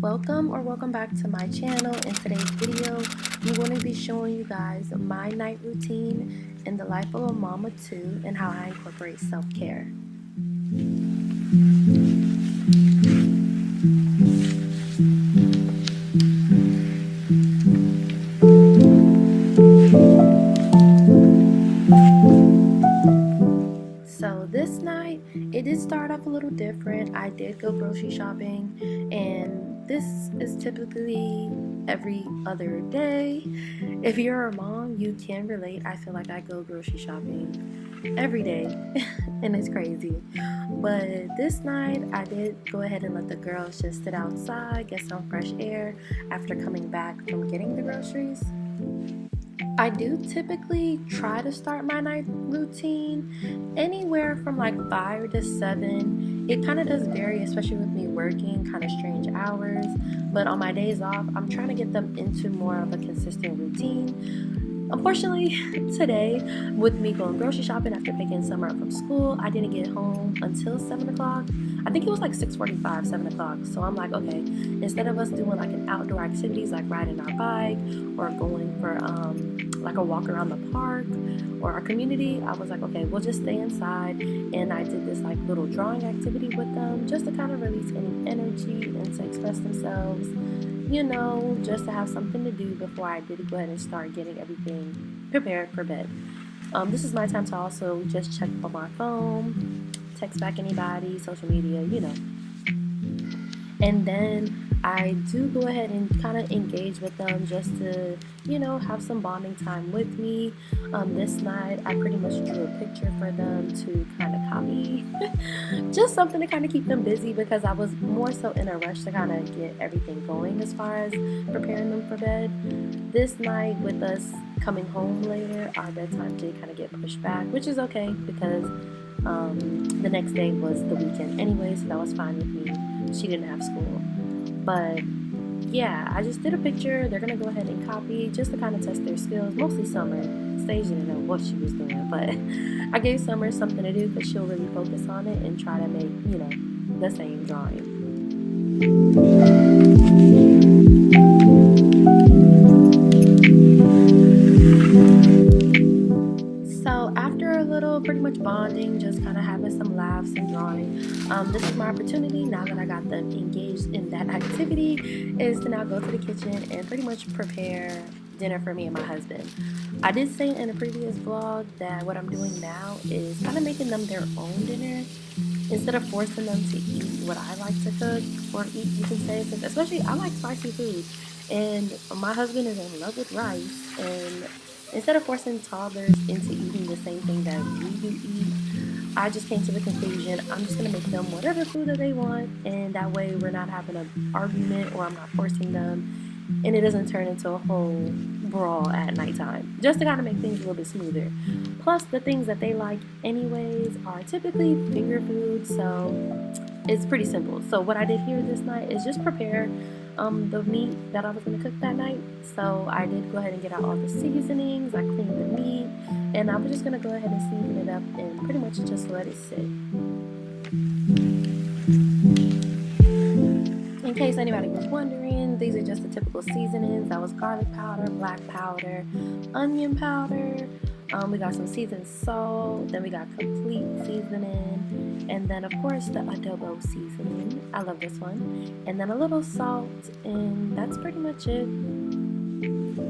Welcome back to my channel. In today's video, I'm going to be showing you guys my night routine in the life of a mama too and how I incorporate self-care. So this night, it did start off a little different. I did go grocery shopping, and this is typically every other day. If you're a mom, you can relate. I feel like I go grocery shopping every day, and it's crazy. But this night, I did go ahead and let the girls just sit outside, get some fresh air after coming back from getting the groceries. I do typically try to start my night routine anywhere from like 5 to 7. It kind of does vary, especially with me working kind of strange hours. But on my days off, I'm trying to get them into more of a consistent routine. Unfortunately, today, with me going grocery shopping after picking Summer up from school, I didn't get home until 7 o'clock. I think it was like 6:45, 7 o'clock. So I'm like, okay, instead of us doing like an outdoor activities like riding our bike or going for like a walk around the park or our community, I was like, okay, we'll just stay inside. And I did this like little drawing activity with them just to kind of release any energy and to express themselves, just to have something to do before I did go ahead and start getting everything prepared for bed. This is my time to also just check on my phone, text back anybody, social media, And then I do go ahead and kind of engage with them just to, have some bonding time with me. This night, I pretty much drew a picture for them to kind of copy. Just something to kind of keep them busy because I was more so in a rush to kind of get everything going as far as preparing them for bed. This night, with us coming home later, our bedtime did kind of get pushed back, which is okay because the next day was the weekend anyway, so that was fine with me. She didn't have school. But yeah, I just did a picture. They're gonna go ahead and copy just to kind of test their skills. Mostly Summer. Stage didn't know what she was doing, but I gave Summer something to do because she'll really focus on it and try to make, the same drawing. So after a little pretty much bonding, just kind of having some laughs and drawing, this is my opportunity now that I got them engaged in that activity is to now go to the kitchen and pretty much prepare dinner for me and my husband. I did say in a previous vlog that what I'm doing now is kind of making them their own dinner instead of forcing them to eat what I like to cook or eat, you can say, since especially I like spicy food and my husband is in love with rice, and instead of forcing toddlers into eating the same thing that we do eat, I just came to the conclusion I'm just going to make them whatever food that they want, and that way we're not having an argument or I'm not forcing them, and it doesn't turn into a whole brawl at nighttime, just to kind of make things a little bit smoother. Plus, the things that they like anyways are typically finger food, so it's pretty simple. So what I did here this night is just prepare the meat that I was going to cook that night. So I did go ahead and get out all the seasonings. I cleaned the meat, and I was just going to go ahead and season it up and pretty much just let it sit. In case anybody was wondering, these are just the typical seasonings. That was garlic powder, black powder, onion powder. We got some seasoned salt, then we got complete seasoning, and then of course the adobo seasoning. I love this one. And then a little salt, and that's pretty much it.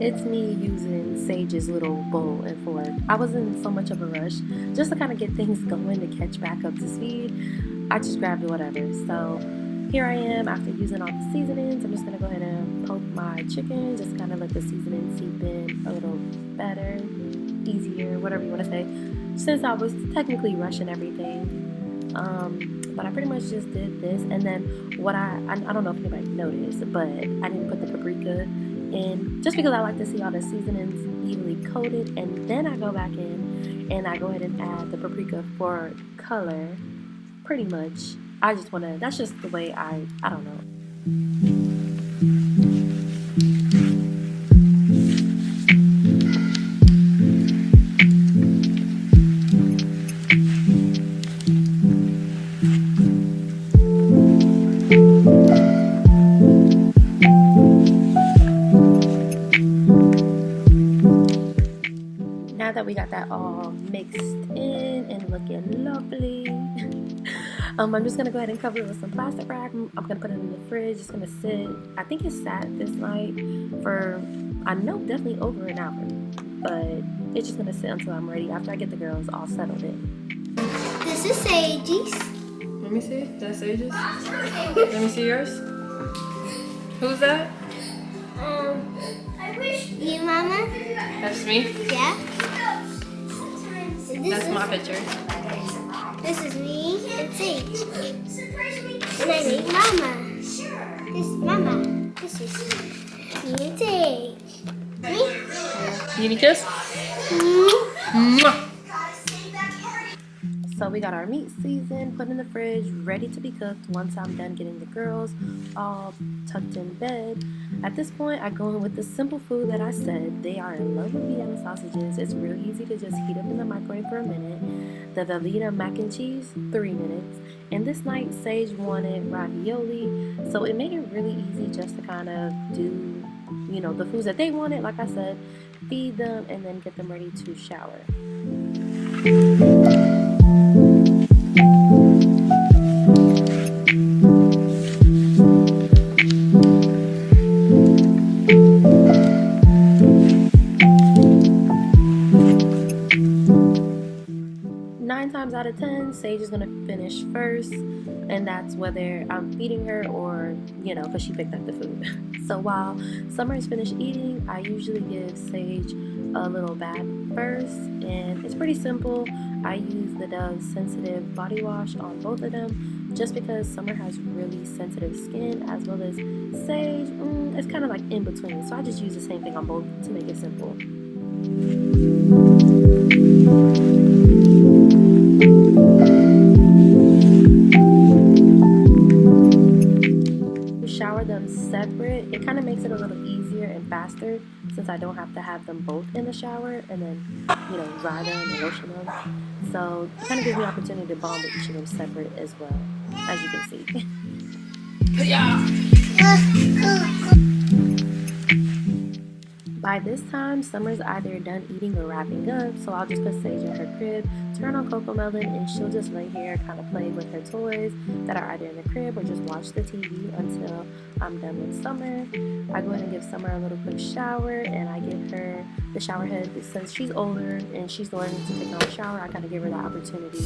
It's me using Sage's little bowl and fork. I wasn't in so much of a rush, just to kind of get things going to catch back up to speed. I just grabbed whatever. So here I am after using all the seasonings. I'm just going to go ahead and poke my chicken, just kind of let the seasoning seep in a little better, easier, whatever you want to say, since I was technically rushing everything. But I pretty much just did this, and then what I don't know if anybody noticed, but I didn't put the paprika in just because I like to see all the seasonings evenly coated, and then I go back in and I go ahead and add the paprika for color. Pretty much I just want to, that's just the way I don't know. we got that all mixed in and looking lovely. I'm just gonna go ahead and cover it with some plastic wrap. I'm gonna put it in the fridge. It's gonna sit. I think it sat this night for, I know, definitely over an hour, but it's just gonna sit until I'm ready after I get the girls all settled in. This is Sage's. Let me see. That's Sage's. Let me see yours. Who's that? You, Mama? That's me. Yeah. That's my picture. This is me and Sage. And I need Mama. This is Mama. This is me and Sage. Me? You need a kiss? Mwah. So we got our meat seasoned, put in the fridge, ready to be cooked once I'm done getting the girls all tucked in bed. At this point, I go in with the simple food that I said. They are in love with Vienna sausages. It's real easy to just heat up in the microwave for a minute. The Velveeta mac and cheese, 3 minutes. And this night, Sage wanted ravioli, so it made it really easy just to kind of do, you know, the foods that they wanted. Like I said, feed them and then get them ready to shower. 9 times out of 10, Sage is gonna finish first, and that's whether I'm feeding her or, you know, because she picked up the food. So while Summer is finished eating, I usually give Sage a little bath first, and it's pretty simple. I use the Dove Sensitive Body Wash on both of them, just because Summer has really sensitive skin, as well as Sage, it's kind of like in between. So I just use the same thing on both to make it simple. Shower them separate. It kind of makes it a little easier and faster since I don't have to have them both in the shower and then, you know, dry them and lotion them. So it kind of gives me an opportunity to bond with each of them separate as well, as you can see. Yeah. By this time, Summer's either done eating or wrapping up, so I'll just put Sage in her crib, turn on Coco Melon, and she'll just lay here, kind of play with her toys that are either in the crib or just watch the TV until I'm done with Summer. I go ahead and give Summer a little quick shower, and I give her the shower head. Since she's older and she's learning to take her own shower, I kind of give her that opportunity,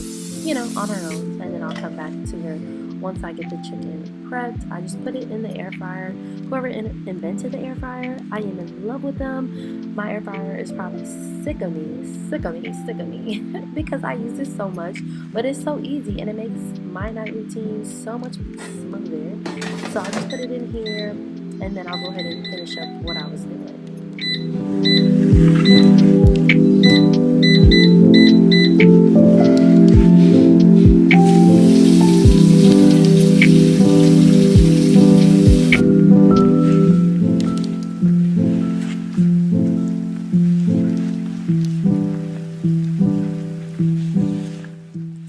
you know, on her own, and then I'll come back to her once I get the chicken prepped. I just put it in the air fryer. Whoever invented the air fryer, I am in love with them. My air fryer is probably sick of me because I use it so much, but it's so easy and it makes my night routine so much smoother. So I just put it in here and then I'll go ahead and finish up what I was doing.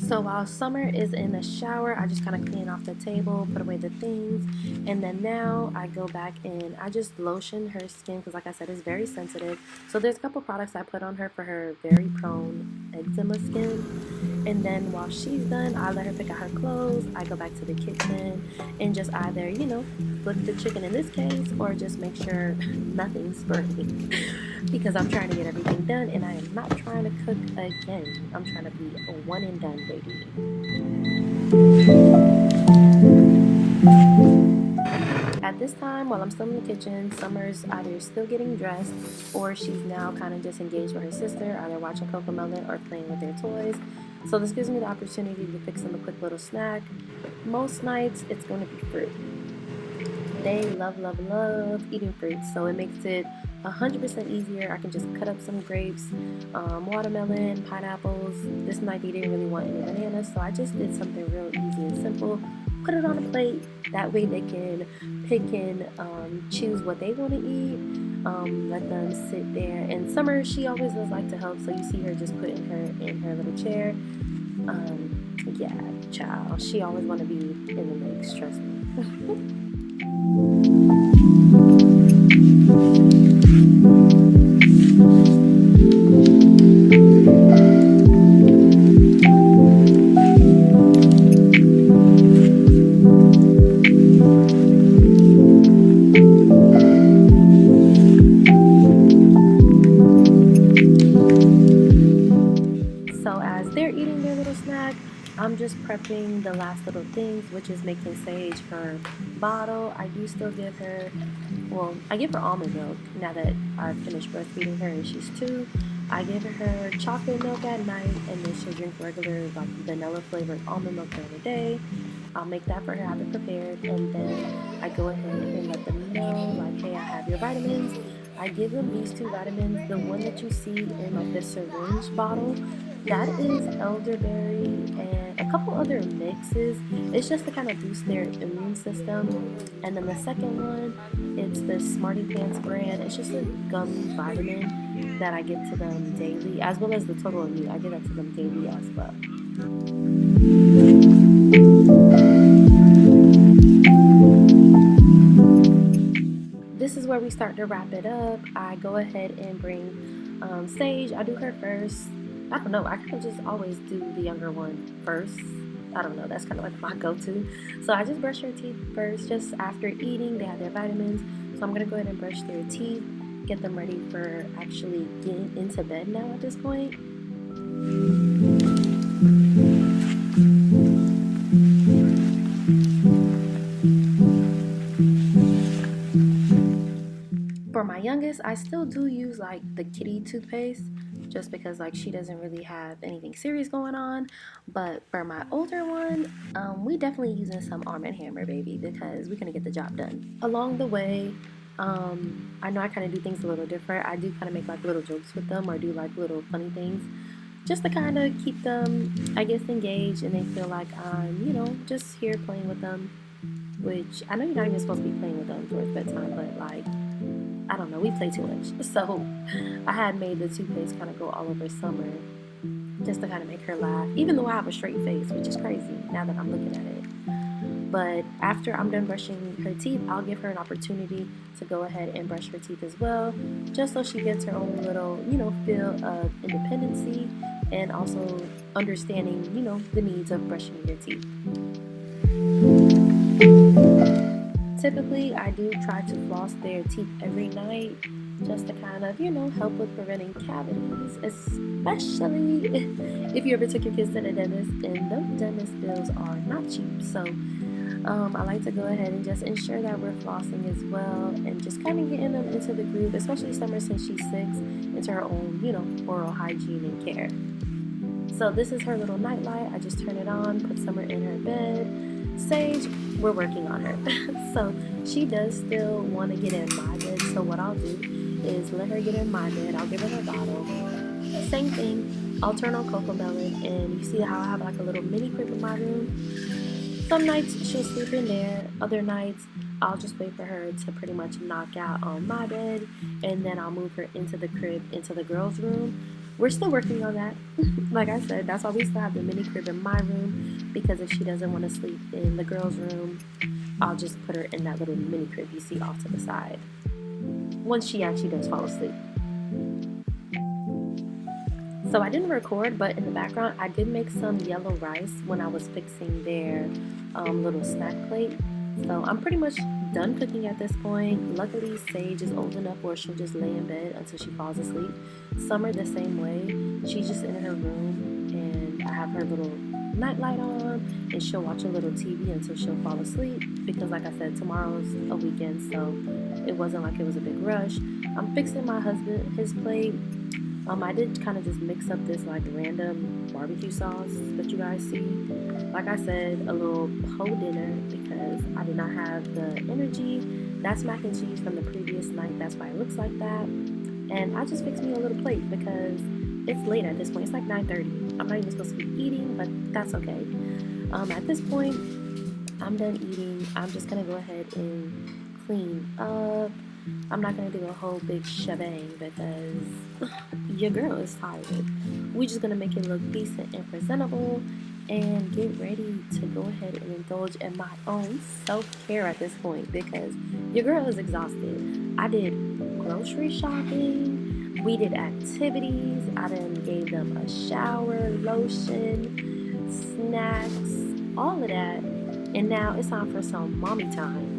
So while Summer is in the shower, I just kind of clean off the table, put away the things, and then now I go back and I just lotion her skin because, like I said, it's very sensitive. So there's a couple products I put on her for her very prone eczema skin. And then while she's done, I let her pick out her clothes. I go back to the kitchen and just either, you know, flip the chicken in this case or just make sure nothing's burning because I'm trying to get everything done and I am not trying to cook again. I'm trying to be a one and done baby. At this time, while I'm still in the kitchen, Summer's either still getting dressed or she's now kind of just engaged with her sister, either watching Coco Melon or playing with their toys. So this gives me the opportunity to fix them a quick little snack. Most nights, it's going to be fruit. They love eating fruit, so it makes it 100% easier. I can just cut up some grapes, watermelon, pineapples. This night they didn't really want any bananas, so I just did something real easy and simple. Put it on a plate. That way they can pick and choose what they want to eat. Let them sit there. And Summer, she always does like to help, so you see her just putting her in her little chair. Yeah, child. She always want to be in the mix, trust me. just prepping the last little things, which is making Sage her bottle. I do still give her, well, I give her almond milk now that I've finished breastfeeding her and she's 2. I give her chocolate milk at night, and then she'll drink regular, like, vanilla flavored almond milk during the day. I'll make that for her, have it prepared, and then I go ahead and let them know, like, hey, I have your vitamins. I give them these 2 vitamins. The one that you see in, like, the syringe bottle, that is elderberry and a couple other mixes. It's just to kind of boost their immune system. And then the second one, it's the Smarty Pants brand. It's just a gummy vitamin that I give to them daily, as well as the Total Immune. I give that to them daily as well. This is where we start to wrap it up. I go ahead and bring Sage. I do her first. I don't know. I kind of just always do the younger one first. I don't know. That's kind of like my go-to. So I just brush her teeth first. Just after eating, they have their vitamins. So I'm going to go ahead and brush their teeth, get them ready for actually getting into bed now at this point. For my youngest, I still do use like the kitty toothpaste just because like she doesn't really have anything serious going on. But for my older one, we definitely using some Arm & Hammer, baby, because we're gonna get the job done. Along the way, I know I kind of do things a little different. I do kind of make like little jokes with them or do like little funny things just to kind of keep them, I guess, engaged, and they feel like I'm, you know, just here playing with them. Which I know you're not even supposed to be playing with them towards bedtime, but like, I don't know, we play too much. So I had made the toothpaste kind of go all over Summer just to kind of make her laugh, even though I have a straight face, which is crazy now that I'm looking at it. But after I'm done brushing her teeth, I'll give her an opportunity to go ahead and brush her teeth as well, just so she gets her own little, you know, feel of independency and also understanding, you know, the needs of brushing your teeth. Typically, I do try to floss their teeth every night just to kind of, you know, help with preventing cavities, especially if you ever took your kids to the dentist, and the dentist bills are not cheap. So I like to go ahead and just ensure that we're flossing as well and just kind of getting them into the groove, especially Summer since she's 6, into her own, you know, oral hygiene and care. So this is her little nightlight. I just turn it on, put Summer in her bed. Sage, we're working on her. So she does still want to get in my bed. So what I'll do is let her get in my bed. I'll give her her bottle. Same thing. I'll turn on Cocomelon, and you see how I have like a little mini crib in my room. Some nights she'll sleep in there. Other nights I'll just wait for her to pretty much knock out on my bed, and then I'll move her into the crib, into the girls' room. We're still working on that. Like I said, that's why we still have the mini crib in my room, because if she doesn't want to sleep in the girls' room, I'll just put her in that little mini crib you see off to the side once she actually does fall asleep. So I didn't record, but in the background I did make some yellow rice when I was fixing their little snack plate. So I'm pretty much done cooking at this point. Luckily, Sage is old enough where she'll just lay in bed until she falls asleep. Summer the same way. She's just in her room, and I have her little nightlight on, and she'll watch a little TV until she'll fall asleep, because like I said, tomorrow's a weekend, so it wasn't like it was a big rush. I'm fixing my husband his plate. I did kind of just mix up this like random barbecue sauce that you guys see. Like I said, a little po dinner because I did not have the energy. That's mac and cheese from the previous night. That's why it looks like that. And I just fixed me a little plate because it's late at this point. It's like 9:30. I'm not even supposed to be eating, but that's okay. At this point, I'm done eating. I'm just going to go ahead and clean up. I'm not going to do a whole big shebang because your girl is tired. We're just going to make it look decent and presentable and get ready to go ahead and indulge in my own self-care at this point, because your girl is exhausted. I did grocery shopping. We did activities. I done gave them a shower, lotion, snacks, all of that. And now it's time for some mommy time.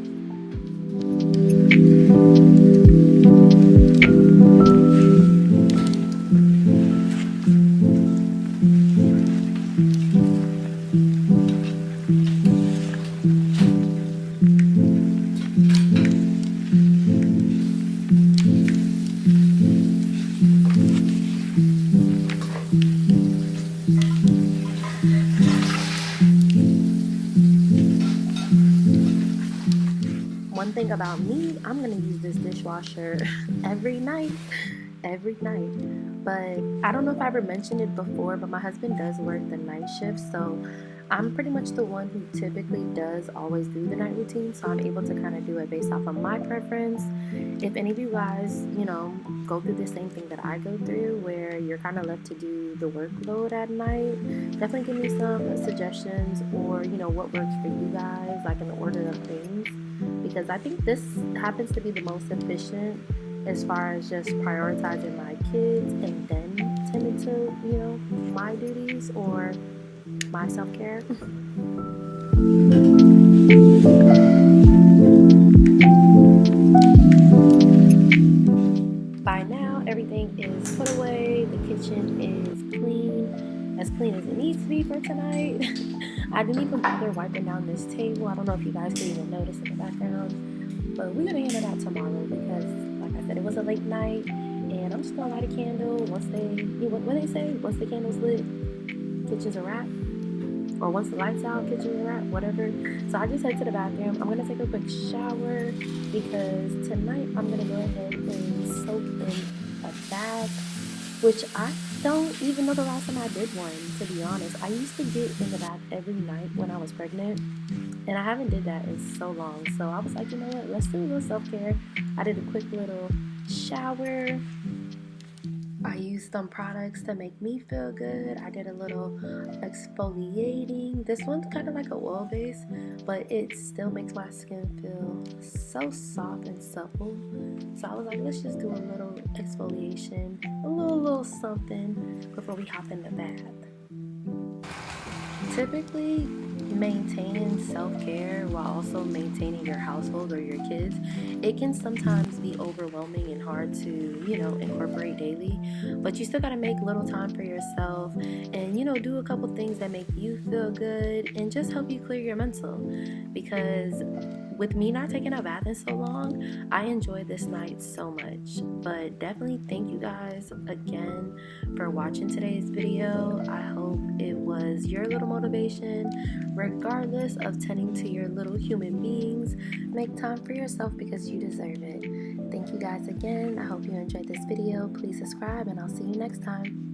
think about me, I'm gonna use this dishwasher every night. But I don't know if I ever mentioned it before, but my husband does work the night shift, so I'm pretty much the one who typically does always do the night routine, so I'm able to kind of do it based off of my preference. If any of you guys, go through the same thing that I go through, where you're kind of left to do the workload at night, definitely give me some suggestions, or what works for you guys, like in the order of things, because I think this happens to be the most efficient as far as just prioritizing my kids and then tending to, my duties or my self-care. By now, everything is put away. The kitchen is clean as it needs to be for tonight. I didn't even bother wiping down this table. I don't know if you guys could even notice in the background, but we're gonna handle that tomorrow because, like I said, it was a late night, and I'm just gonna light a candle. Once what they say, once the candle's lit, kitchen's a wrap. Or once the lights out, kitchen's a wrap, whatever. So I just head to the bathroom. I'm gonna take a quick shower because tonight I'm gonna go ahead and soak in a bath, which I don't even know the last time I did one, to be honest. I used to get in the bath every night when I was pregnant, and I haven't did that in so long. So I was like, you know what, let's do a little self-care. I did a quick little shower. I used some products to make me feel good. I did a little exfoliating. This one's kind of like a oil base, but it still makes my skin feel so soft and supple. So I was like, let's just do a little exfoliation, a little something before we hop in the bath. Typically, maintaining self-care while also maintaining your household or your kids, it can sometimes be overwhelming and hard to, incorporate daily, but you still got to make a little time for yourself and, do a couple things that make you feel good and just help you clear your mental. Because with me not taking a bath in so long, I enjoyed this night so much. But definitely thank you guys again for watching today's video. I hope it was your little motivation. Regardless of tending to your little human beings, make time for yourself because you deserve it. Thank you guys again. I hope you enjoyed this video. Please subscribe and I'll see you next time.